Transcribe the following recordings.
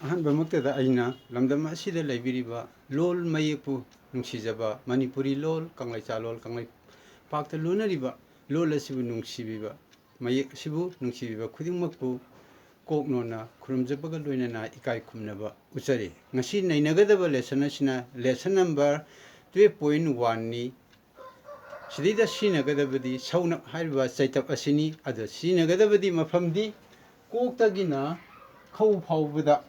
ꯑꯍꯥꯟꯕꯃꯛꯇꯗ ꯑꯩꯅ ꯂꯝꯗꯝ ꯑꯁꯤꯗ ꯂꯩꯕꯤꯔꯤꯕ ꯂꯣꯜ ꯃꯌꯦꯛꯄꯨ ꯅꯨꯡꯁꯤꯖꯕ ꯃꯅꯤꯄꯨꯔꯤ ꯂꯣꯜ ꯀꯪꯂꯩꯆꯥ ꯂꯣꯜ ꯀꯪꯂꯩꯄꯥꯛꯇ ꯂꯣꯟꯅꯔꯤꯕ ꯂꯣꯜ ꯑꯁꯤꯕꯨ ꯅꯨꯡꯁꯤꯕꯤꯕ ꯃꯌꯦꯛ ꯑꯁꯤꯕꯨ ꯅꯨꯡꯁꯤꯕꯤꯕ ꯈꯨꯗꯤꯡꯃꯛꯄꯨ ꯀꯣꯛꯅꯣꯅ ꯈꯨꯔꯨꯝꯖꯕꯒ ꯂꯣꯏꯅꯅ ꯏꯀꯥꯏ ꯈꯨꯝꯅꯕ ꯎꯠꯆꯔꯤ ꯉꯁꯤ ꯅꯩꯅꯒꯗꯕ ꯂꯦꯁꯟ ꯑꯁꯤꯅ ꯂꯦꯁꯟ ꯅꯝꯕꯔ 12.1ꯅꯤ ꯁꯤꯗꯩꯗ ꯁꯤꯖꯤꯟꯅꯒꯗꯕꯗꯤ ꯁꯧꯅꯞ ꯍꯥꯏꯔꯤꯕ ꯆꯩꯇꯞ ꯑꯁꯤꯅꯤ ꯑꯗꯣ ꯁꯤꯖꯤꯟꯅꯒꯗꯕꯗꯤ ꯃꯐꯝꯗꯤ ꯀꯣꯛꯇꯒꯤꯅ ꯈꯧ ꯐꯥꯎꯕꯗ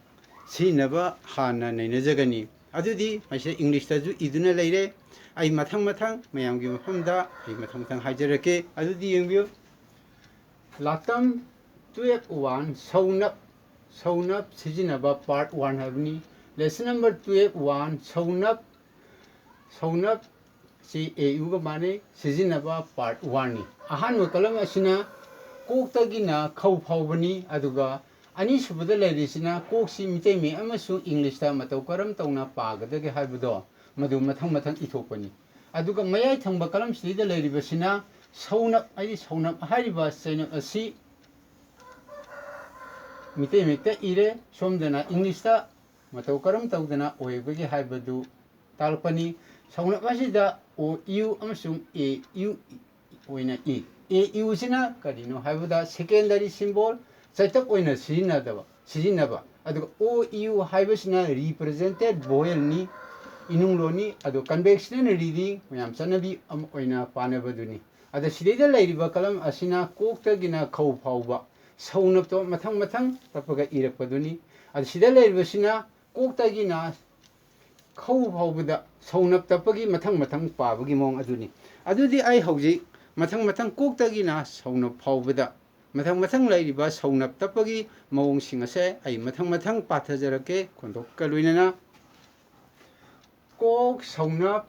ꯁꯤꯖꯤꯟꯅꯕ ꯍꯥꯟꯅ ꯅꯩꯅꯖꯒꯅꯤ ꯑꯗꯨꯗꯤ ꯃꯁꯤꯗ ꯏꯪꯂꯤꯁꯇꯁꯨ ꯏꯗꯨꯅ ꯂꯩꯔꯦ ꯑꯩ ꯃꯊꯪ ꯃꯌꯥꯝꯒꯤ ꯃꯐꯝꯗ ꯑꯩ ꯃꯊꯪ ꯍꯥꯏꯖꯔꯛꯀꯦ ꯑꯗꯨꯗꯤ ꯌꯦꯡꯕꯤꯌꯨ ꯂꯥꯇꯝ 12.1 ꯁꯧꯅꯞ ꯁꯤꯖꯤꯟꯅꯕ ꯄꯥꯔꯠ 1 ꯍꯥꯏꯕꯅꯤ ꯂꯦꯁꯟ ꯅꯝꯕꯔ 12.1 ꯁꯧꯅꯞ ꯁꯤ ꯌꯨꯒ ꯃꯥꯟꯅꯩ ꯁꯤꯖꯤꯟꯅꯕ ꯄꯥꯔꯠ 1ꯅꯤ ꯑꯍꯥꯟꯕ ꯀꯂꯝ ꯑꯁꯤꯅ ꯀꯣꯛꯇꯒꯤꯅ ꯈꯧ ꯐꯥꯎꯕꯅꯤ ꯑꯗꯨꯒ ꯑꯅꯤꯁꯨꯕꯗ ꯂꯩꯔꯤꯁꯤꯅ ꯀꯣꯛꯁꯤ ꯃꯤꯇꯩ ꯃꯌꯦꯛ ꯑꯃꯁꯨꯡ ꯏꯪꯂꯤꯁꯇ ꯃꯇꯧ ꯀꯔꯝ ꯇꯧꯅ ꯄꯥꯒꯗꯒꯦ ꯍꯥꯏꯕꯗꯣ ꯃꯗꯨ ꯃꯊꯪ ꯏꯊꯣꯛꯄꯅꯤ ꯑꯗꯨꯒ ꯃꯌꯥꯏ ꯊꯪꯕ ꯀꯂꯝꯁꯤꯗ ꯂꯩꯔꯤꯕꯁꯤꯅ ꯁꯧꯅꯞ ꯍꯥꯏꯔꯤꯕ ꯆꯩꯅꯞ ꯑꯁꯤ ꯃꯤꯇꯩ ꯃꯌꯦꯛꯇ ꯏꯔꯦ ꯁꯣꯝꯗꯅ ꯏꯪꯂꯤꯁꯇ ꯃꯇꯧ ꯀꯔꯝ ꯇꯧꯗꯅ ꯑꯣꯏꯕꯒꯦ ꯍꯥꯏꯕꯗꯨ ꯇꯥꯛꯂꯛꯄꯅꯤ ꯁꯧꯅꯞ ꯑꯁꯤꯗ ꯑꯣ ꯌꯨ ꯑꯃꯁꯨꯡ ꯑꯦ ꯌꯨ ꯑꯣꯏꯅ ꯏ ꯑꯦ ꯌꯨꯁꯤꯅ ꯀꯔꯤꯅꯣ ꯍꯥꯏꯕꯗ ꯁꯦꯀꯦꯟꯗꯔꯤ ꯁꯤꯝꯕꯣꯜ ꯆꯩꯇꯞ ꯑꯣꯏꯅ ꯁꯤꯖꯤꯟꯅꯕ ꯑꯗꯨꯒ ꯑꯣ ꯌꯨ ꯍꯥꯏꯕꯁꯤꯅ ꯔꯤꯄ꯭ꯔꯖꯦꯟꯇꯦꯠ ꯚꯣꯌꯦꯜꯅꯤ 이능로니 아도 conventional reading ꯃꯌꯥꯝ ꯆꯠꯅꯕꯤ ꯑꯃ ꯑꯣꯏꯅ ꯄꯥꯅꯕꯗꯨꯅꯤ ꯑꯗ ꯁꯤꯗꯩꯗ ꯂꯩꯔꯤꯕ ꯀꯂꯝ ꯑꯁꯤꯅ ꯀꯣꯛꯇꯒꯤꯅ ꯈꯧ ꯐꯥꯎꯕ ꯁꯧꯅꯞꯇꯣ ꯃꯊꯪ ꯇꯞꯄꯒ ꯏꯔꯛꯄꯗꯨꯅꯤ ꯑꯗ ꯁꯤꯗ ꯂꯩꯔꯤꯕꯁꯤꯅ ꯀꯣꯛꯇꯒꯤ나 ꯈꯧ ꯐꯥꯎꯕꯗ ꯁꯧꯅꯞ ꯇꯞꯄꯒꯤ ꯃꯊꯪ ꯄꯥꯕꯒꯤ ꯃꯑꯣꯡ ꯑꯗꯨꯅꯤ ꯑꯗꯨꯗꯤ ꯑꯩ ꯍꯧꯖꯤꯛ ꯃꯊꯪ ꯀꯣꯛꯇꯒꯤ나 ꯁꯧꯅꯞ ꯐꯥꯎꯕꯗ ꯃꯊꯪ ꯂꯩꯔꯤꯕ ꯁꯧꯅꯞ ꯇꯞꯄꯒꯤ ꯃꯑꯣꯡꯁꯤꯡ ꯑꯁꯦ ꯑꯩ ꯃꯊꯪ ꯄꯥꯊꯖꯔꯛꯀꯦ ꯈꯣꯟꯊꯣꯛꯀ ꯂꯣꯏꯅꯅ ꯀꯣꯛ ꯁꯧꯅꯞ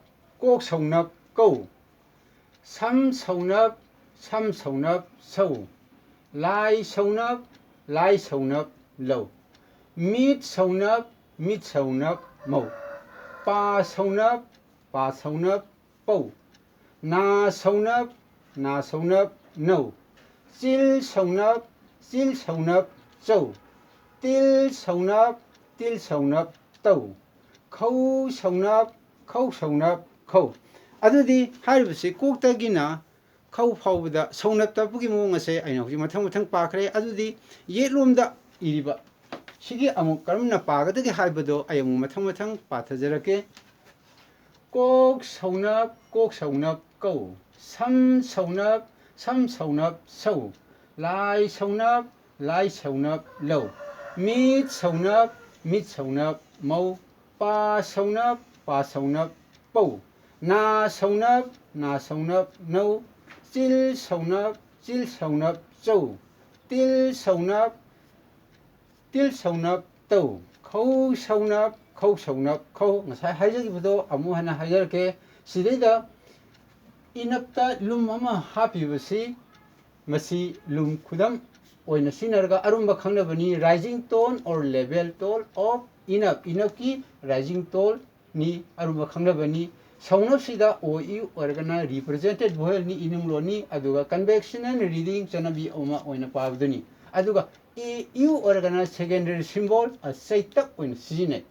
ꯀꯧ ꯁꯝ ꯁꯧꯅꯞ ꯁꯧ ꯂꯥꯏ ꯁꯧꯅꯞ ꯂꯧ ꯃꯤꯠ ꯁꯧꯅꯞ ꯃꯧ ꯄꯥ ꯁꯧꯅꯞ ꯄꯧ ꯅꯥ ꯁꯧꯅꯞ ꯅꯧ ꯆꯤꯜ ꯁꯧꯅꯞ ꯆꯧ ꯇꯤꯜ ꯁꯧꯅꯞ ꯇꯧ ꯈꯧ ꯁꯧꯅꯞ ꯈꯧ ꯑꯗꯨꯗꯤ ꯍꯥꯏꯔꯤꯕꯁꯤ ꯀꯣꯛꯇꯒꯤꯅ ꯈꯧ ꯐꯥꯎꯕꯗ ꯁꯧꯅꯞ ꯇꯞꯄꯒꯤ ꯃꯑꯣꯡ ꯑꯁꯦ ꯑꯩꯅ ꯍꯧꯖꯤꯛ ꯃꯊꯪ ꯄꯥꯈ꯭ꯔꯦ ꯑꯗꯨꯗꯤ ꯌꯦꯠꯂꯣꯝꯗ ꯏꯔꯤꯕ ꯁꯤꯒꯤ ꯑꯃꯨꯛ ꯀꯔꯝꯅ ꯄꯥꯒꯗꯒꯦ ꯍꯥꯏꯕꯗꯣ ꯑꯩ ꯑꯃꯨꯛ ꯃꯊꯪ ꯄꯥꯊꯖꯔꯛꯀꯦ ꯀꯣꯛ ꯁꯧꯅꯞ ꯀꯧ ꯁꯝ ꯁꯧꯅꯞ ꯁꯧ ꯂꯥꯏ ꯁꯧꯅꯞ ꯂꯧ ꯃꯤꯠ ꯁꯧꯅꯞ ꯃꯧ ꯄꯥ ꯁꯧꯅꯞ ꯄꯧ ꯅꯥ ꯁꯧꯅꯞ ꯅꯧ ꯆꯤꯜ ꯁꯧꯅꯞ ꯆꯧ ꯇꯤꯜ ꯁꯧꯅꯞ ꯇꯧ ꯈꯧ ꯁꯧꯅꯞ ꯈꯧ ꯉꯁꯥꯏ ꯍꯥꯏꯖꯈꯤꯕꯗꯣ ꯑꯃꯨꯛ ꯍꯟꯅ ꯍꯥꯏꯖꯔꯛꯀꯦ ꯁꯤꯗꯩꯗ 이납ꯇ ꯂꯨꯝ ꯑꯃ ꯍꯥꯞꯄꯤꯕꯁꯤ ꯃꯁꯤ ꯂꯨꯝ ꯈꯨꯗꯝ ꯑꯣꯏꯅ ꯁꯤꯖꯤꯟꯅꯔꯒ ꯑꯔꯨꯝꯕ ꯈꯪꯅꯕꯅꯤ rising tone or level tone of 이납ꯀꯤ ꯔꯥꯏꯖꯤꯡ ꯇꯣꯟꯅꯤ ꯑꯔꯨꯝꯕ ꯈꯪꯅꯕꯅꯤ ꯁꯧꯅꯞꯁꯤꯗ ꯑꯣ ꯌꯨ ꯑꯣꯏꯔꯒꯅ ꯔꯤꯄ꯭ꯔꯖꯦꯟꯇꯦꯠ ꯚꯣꯌꯦꯜꯅꯤ 이능로니 ꯑꯗꯨꯒ conventional reading ꯆꯠꯅꯕꯤ ꯑꯃ ꯑꯣꯏꯅ ꯄꯥꯕꯗꯨꯅꯤ ꯑꯗꯨꯒ ꯑꯦ ꯌꯨ ꯑꯣꯏꯔꯒꯅ secondary symbol ꯆꯩꯇꯞ ꯑꯣꯏꯅ ꯁꯤꯖꯤꯟꯅꯩ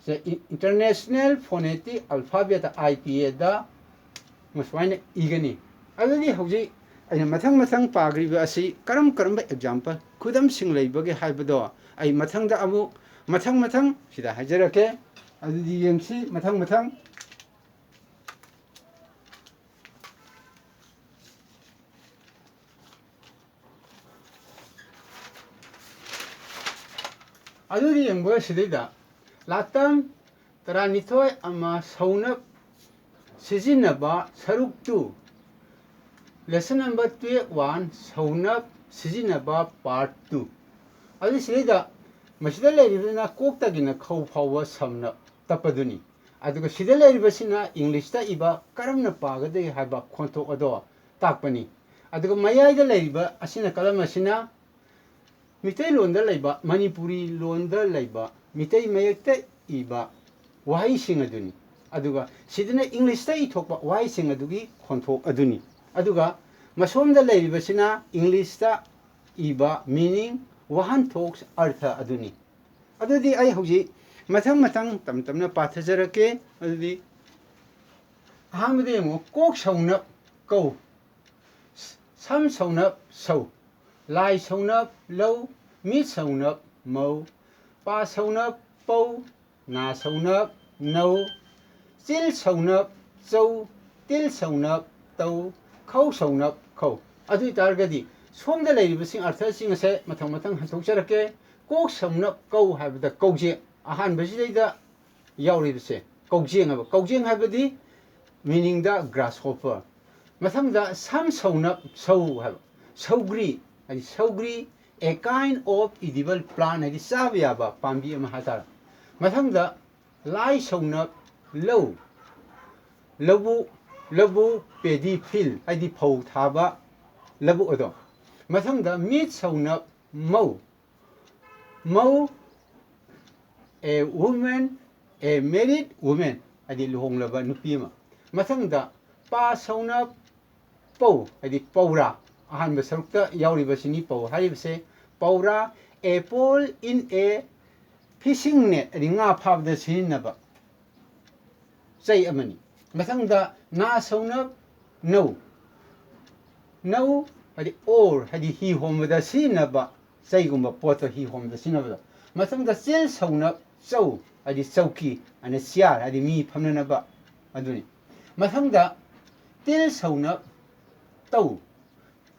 इंटरनेशनल फोनेटिक अल्फाबेट IPAꯗ ꯃꯁꯨꯃꯥꯏꯅ ꯏꯒꯅꯤ ꯑꯗꯨꯗꯤ ꯍꯧꯖꯤꯛ ꯑꯩꯅ ꯃꯊꯪ ꯄꯥꯈ꯭ꯔꯤꯕ ꯑꯁꯤ ꯀꯔꯝꯕ ꯑꯦꯛꯖꯥꯝꯄꯜ ꯈꯨꯗꯝꯁꯤꯡ ꯂꯩꯕꯒꯦ ꯍꯥꯏꯕꯗꯣ ꯑꯩ ꯃꯊꯪꯗ ꯑꯃꯨꯛ ꯃꯊꯪ ꯁꯤꯗ ꯍꯥꯏꯖꯔꯛꯀꯦ ꯑꯗꯨꯗꯤ ꯌꯦꯡꯁꯤ ꯃꯊꯪ ꯑꯗꯨꯗꯤ ꯌꯦꯡꯕ ꯁꯤꯗꯩꯗ ꯂꯥꯇꯝ 12 ꯑꯃ ꯁꯧꯅꯞ 시진나바 서룩두 레슨 넘버 12 서운납 시진나바 파트 2 아주 시리다 마시달 레리브나 꼭다기나 khâu 파워 섬납 tappaduni aduga sidal leiribasina englishta iba karamna pagade haiba khonto odo takpani aduga mayaida leiriba asina kalam asina mitai londa leiba manipuri londa leiba mitai mayekta iba wahai sing aduni aduga sidina englishta ithokba wahai sing adugi khonto aduni aduga masomda leiribasina englishta iba meaning wahan talks artha aduni ꯑꯗꯨꯗꯤ ꯑꯩ ꯍꯧꯖꯤꯛ ꯃꯊꯪ ꯃꯊꯪ ꯇꯝ ꯇꯝꯅ ꯄꯥꯊꯖꯔꯛꯀꯦ ꯑꯗꯨꯗꯤ ꯑꯍꯥꯟꯕꯗ ꯌꯦꯡꯉꯣ ꯀꯣꯛ ꯁꯧꯅꯞ ꯀꯧ ꯁꯝ ꯁꯧꯅꯞ ꯁꯧ ꯂꯥꯏ ꯁꯧꯅꯞ ꯂꯧ ꯃꯤꯠ ꯁꯧꯅꯞ ꯃꯧ ꯄꯥ ꯁꯧꯅꯞ ꯄꯧ ꯅꯥ ꯁꯧꯅꯞ ꯅꯧ ꯆꯤꯜ ꯁꯧꯅꯞ ꯆꯧ ꯇꯤꯜ ꯁꯧꯅꯞ ꯇꯧ ꯈꯧ ꯁꯧꯅꯞ ꯈꯧ ꯑꯗꯨ ꯑꯣꯏꯇꯥꯔꯒꯗꯤ ꯁꯣꯝꯗ ꯂꯩꯔꯤꯕꯁꯤꯡ ꯑꯔꯊꯁꯤꯡ ꯑꯁꯦ ꯃꯊꯪ ꯃꯊꯪ ꯍꯟꯗꯣꯛꯆꯔꯛꯀꯦ ꯀꯣꯛ ꯁꯧꯅꯞ ꯀꯧ ꯍꯥꯏꯕꯗ ꯀꯧꯖꯦꯡ ꯑꯍꯥꯟꯕꯁꯤꯗꯩꯗ ꯌꯥꯎꯔꯤꯕꯁꯦ ꯀꯧꯖꯦꯡ ꯍꯥꯏꯕ ꯀꯧꯖꯦꯡ ꯍꯥꯏꯕꯗꯤ ꯃꯤꯅꯤꯡꯗ ꯒ꯭ꯔꯥꯁ ꯍꯣꯄꯔ ꯃꯊꯪꯗ ꯁꯝ ꯁꯧꯅꯞ ꯁꯧ ꯍꯥꯏꯕ ꯁꯧꯒ꯭ꯔꯤ ꯍꯥꯏꯗꯤ ꯁꯧꯒ꯭ꯔꯤ ꯑꯦ ꯀꯥꯏꯟ ꯑꯣꯐ 이디ꯕꯜ ꯄ꯭ꯂꯥꯟ ꯍꯥꯏꯗꯤ ꯆꯥꯕ ꯌꯥꯕ ꯄꯥꯝꯕꯤ ꯑꯃ ꯍꯥꯏꯇꯥꯔꯦ ꯃꯊꯪꯗ ꯂꯥꯏ ꯁꯧꯅꯞ ꯂꯧ ꯂꯧꯕꯨꯛ ꯂꯧꯕꯨꯛ ꯄꯦꯗꯤ ꯐꯤꯜ ꯍꯥꯏꯗꯤ ꯐꯧ ꯊꯥꯕ ꯂꯧꯕꯨꯛ ꯑꯗꯣ ꯃꯊꯪꯗ ꯃꯤꯠ ꯁꯧꯅꯞ ꯃꯧ ꯃꯧ ꯑꯦ ꯋꯨꯃꯦꯟ ꯑꯦ ꯃꯦꯔꯤꯠ ꯋꯨꯃꯦꯟ ꯍꯥꯏꯗꯤ ꯂꯨꯍꯣꯡꯂꯕ ꯅꯨꯄꯤ ꯑꯃ ꯃꯊꯪꯗ ꯄꯥ ꯁꯧꯅꯞ ꯄꯧ ꯍꯥꯏꯗꯤ ꯄꯧꯔꯥ ꯑꯍꯥꯟꯕ ꯁꯔꯨꯛꯇ ꯌꯥꯎꯔꯤꯕꯁꯤꯅꯤ ꯄꯧ ꯍꯥꯏꯔꯤꯕꯁꯦ ꯄꯧꯔꯥ ꯑꯦ ꯄꯣꯜ ꯏꯟ ꯑꯦ ꯐꯤꯁꯤꯡ ꯅꯦꯠ ꯍꯥꯏꯗꯤ ꯉꯥ ꯐꯥꯕꯗ ꯁꯤꯖꯤꯟꯅꯕ ꯆꯩ ꯑꯃꯅꯤ ꯃꯊꯪꯗ ꯅꯥ ꯁꯧꯅꯞ ꯅꯧ ꯅꯧ ꯍꯥꯏꯗꯤ ꯑꯣꯔ ꯍꯥꯏꯗꯤ ꯍꯤ ꯍꯣꯟꯕꯗ ꯁꯤꯖꯤꯟꯅꯕ ꯆꯩꯒꯨꯝꯕ ꯄꯣꯠꯇꯣ ꯍꯤ ꯍꯣꯟꯕꯗ ꯁꯤꯖꯤꯟꯅꯕꯗꯣ ꯃꯊꯪꯗ ꯆꯤꯜ ꯁꯧꯅꯞ ꯆꯧ ꯍꯥꯏꯗꯤ ꯆꯧꯀꯤ ꯍꯥꯏꯗꯤ ꯆꯤꯌꯥꯔ ꯍꯥꯏꯗꯤ ꯃꯤ ꯐꯝꯅꯅꯕ ꯑꯗꯨꯅꯤ ꯃꯊꯪꯗ ꯇꯤꯜ ꯁꯧꯅꯞ ꯇꯧ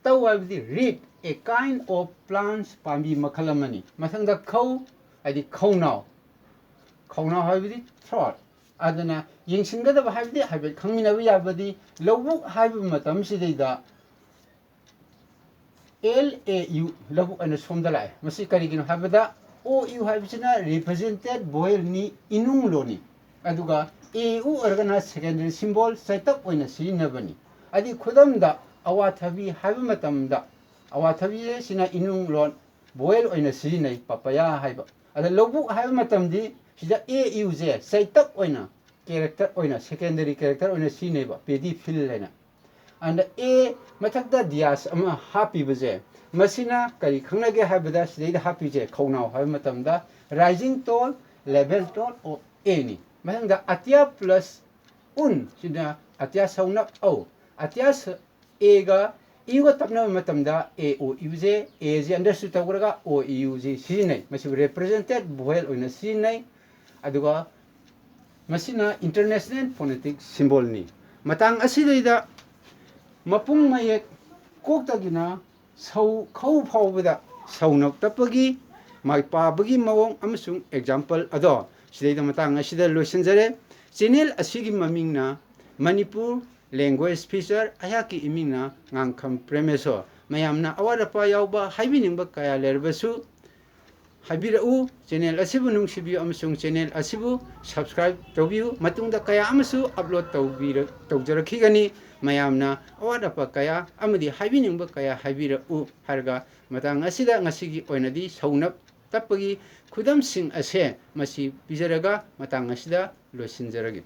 ꯇꯧ ꯍꯥꯏꯕꯗꯤ read a kind of plans ꯄꯥꯝꯕꯤ ꯃꯈꯜ ꯑꯃꯅꯤ ꯃꯊꯪꯗ ꯈꯧ ꯍꯥꯏꯗꯤ ꯈꯧꯅꯥꯎ ꯈꯧꯅꯥꯎ ꯍꯥꯏꯕꯗꯤ ꯊ꯭ꯔꯣꯠ ꯑꯗꯨꯅ ꯌꯦꯡꯁꯤꯟꯒꯗꯕ ꯍꯥꯏꯕꯗꯤ ꯍꯥꯏꯐꯦꯠ ꯈꯪꯃꯤꯟꯅꯕ ꯌꯥꯕꯗꯤ ꯂꯧꯕꯨꯛ ꯍꯥꯏꯕ ꯃꯇꯝꯁꯤꯗꯩꯗ ꯑꯦꯜ ꯑꯦ ꯌꯨ ꯂꯧꯕꯨꯛ ꯑꯅ ꯁꯣꯝꯗ ꯂꯥꯛꯑꯦ ꯃꯁꯤ ꯀꯔꯤꯒꯤꯅꯣ ꯍꯥꯏꯕꯗ ꯑꯣ ꯌꯨ ꯍꯥꯏꯕꯁꯤꯅ ꯔꯤꯄ꯭ꯔꯖꯦꯟꯇꯦꯠ ꯚꯣꯌꯦꯜꯅꯤ 이듭 ꯂꯣꯟꯅꯤ ꯑꯗꯨꯒ ꯑꯦ ꯎ ꯑꯣꯏꯔꯒꯅ ꯁꯦꯀꯦꯟꯗꯔꯤ ꯁꯤꯝꯕꯣꯜ ꯆꯩꯇꯞ ꯑꯣꯏꯅ ꯁꯤꯖꯤꯟꯅꯕꯅꯤ ꯍꯥꯏꯗꯤ ꯈꯨꯗꯝꯗ ꯑꯋꯥꯊꯕꯤ ꯍꯥꯏꯕ ꯃꯇꯝꯗ ꯑꯋꯥꯊꯕꯤ ꯁꯤꯅ 이듭 ꯂꯣꯟ ꯚꯣꯌꯦꯜ ꯑꯣꯏꯅ ꯁꯤꯖꯤꯟꯅꯩ ꯄꯄꯌꯥ ꯍꯥꯏꯕ ꯑꯗ ꯂꯧꯕꯨꯛ ꯍꯥꯏꯕ ꯃꯇꯝꯗꯤ ꯁꯤꯗ ꯑꯦ ꯌꯨꯁꯦ ꯆꯩꯇꯞ ꯑꯣꯏꯅ ꯀꯦꯔꯦꯛꯇꯔ ꯑꯣꯏꯅ ꯁꯦꯀꯦꯟꯗꯔꯤ ꯀꯦꯔꯦꯛꯇꯔ ꯑꯣꯏꯅ ꯁꯤꯖꯤꯟꯅꯩꯕ ꯄꯦꯗꯤ ꯐꯤꯜ ꯍꯥꯏꯅ ꯑꯗ ꯑꯦ ꯃꯊꯛꯇ ꯗꯤꯌꯥꯁ ꯑꯃ ꯍꯥꯞꯄꯤꯕꯁꯦ ꯃꯁꯤꯅ ꯀꯔꯤ ꯈꯪꯅꯒꯦ ꯍꯥꯏꯕꯗ ꯁꯤꯗꯩꯗ ꯍꯥꯞꯄꯤꯁꯦ ꯈꯧꯅꯥꯎ ꯍꯥꯏꯕ ꯃꯇꯝꯗ rising tone level tone of ꯑꯦꯅꯤ ꯃꯊꯪꯗ ꯑꯇꯤꯌꯥ ꯄ꯭ꯂꯁ ꯎꯟ ꯁꯤꯅ ꯑꯇꯤꯌꯥ ꯁꯧꯅꯞ ꯑꯧ ꯑꯇꯤꯌꯥ ꯑꯦꯒ ꯏꯌꯨꯒ ꯇꯞꯅꯕ ꯃꯇꯝꯗ ꯑꯦ ꯑꯣ ꯏꯌꯨꯁꯦ ꯑꯦꯁꯦ ꯑꯟꯗꯔꯁꯇꯨꯠ ꯇꯧꯈ꯭ꯔꯒ ꯑꯣ ꯏꯌꯨꯁꯦ ꯁꯤꯖꯤꯟꯅꯩ ꯃꯁꯤꯕꯨ ꯔꯦꯄ꯭ꯔꯖꯦꯟꯇꯦꯠ ꯚꯣꯌꯦꯜ ꯑꯣꯏꯅ ꯁꯤꯖꯤꯟꯅꯩ ꯑꯗꯨꯒ ꯃꯁꯤꯅ ꯏꯟꯇꯔꯅꯦꯁꯅꯦꯜ ꯐꯣꯅꯦꯇꯤꯛ ꯁꯤꯝꯕꯣꯜꯅꯤ ꯃꯇꯥꯡ ꯑꯁꯤꯗꯩꯗ ꯃꯄꯨꯡ ꯃꯌꯦꯛ ꯀꯣꯛꯇꯒꯤꯅ ꯁꯧ ꯈꯧ ꯐꯥꯎꯕꯗ ꯁꯧꯅꯞ ꯇꯞꯄꯒꯤ ꯃꯥꯏ ꯄꯥꯕꯒꯤ ꯃꯑꯣꯡ ꯑꯃꯁꯨꯡ ꯑꯦꯛꯖꯥꯝꯄꯜ ꯑꯗꯣ ꯁꯤꯗꯩꯗ ꯃꯇꯥꯡ ꯑꯁꯤꯗ ꯂꯣꯏꯁꯤꯟꯖꯔꯦ ꯆꯦꯅꯦꯜ ꯑꯁꯤꯒꯤ ꯃꯃꯤꯡꯅ ꯃꯅꯤꯄꯨꯔ ꯂꯦꯡꯒ꯭ꯋꯦꯖ ꯐꯤꯆꯔ ꯑꯩꯍꯥꯛꯀꯤ ꯏꯃꯤꯡꯅ ꯉꯥꯡꯈꯝ ꯄ꯭ꯔꯦꯃꯦꯁꯣꯔ ꯃꯌꯥꯝꯅ ꯑꯋꯥꯠ ꯑꯄꯥ ꯌꯥꯎꯕ ꯍꯥꯏꯕꯤꯅꯤꯡꯕ ꯀꯌꯥ ꯂꯩꯔꯕꯁꯨ ꯍꯥꯏꯕꯤꯔꯛꯎ ꯆꯦꯅꯦꯜ ꯑꯁꯤꯕꯨ ꯅꯨꯡꯁꯤꯕꯤꯌꯨ ꯑꯃꯁꯨꯡ ꯆꯦꯅꯦꯜ ꯑꯁꯤꯕꯨ ꯁꯕꯁꯀ꯭ꯔꯥꯏꯕ ꯇꯧꯕꯤꯌꯨ ꯃꯇꯨꯡꯗ ꯀꯌꯥ ꯑꯃꯁꯨ ꯑꯞꯂꯣꯗ ꯇꯧꯖꯔꯛꯈꯤꯒꯅꯤ ꯃꯌꯥꯝꯅ ꯑꯋꯥꯠ ꯑꯄꯥ ꯀꯌꯥ ꯑꯃꯗꯤ ꯍꯥꯏꯕꯤꯅꯤꯡꯕ ꯀꯌꯥ ꯍꯥꯏꯕꯤꯔꯛꯎ ꯍꯥꯏꯔꯒ ꯃꯇꯥꯡ ꯑꯁꯤꯗ ꯉꯁꯤꯒꯤ ꯑꯣꯏꯅꯗꯤ ꯁꯧꯅꯞ ꯇꯞꯄꯒꯤ ꯈꯨꯗꯝꯁꯤꯡ ꯑꯁꯦ ꯃꯁꯤ ꯄꯤꯖꯔꯒ ꯃꯇꯥꯡ ꯑꯁꯤꯗ ꯂꯣꯏꯁꯤꯟꯖꯔꯒꯦ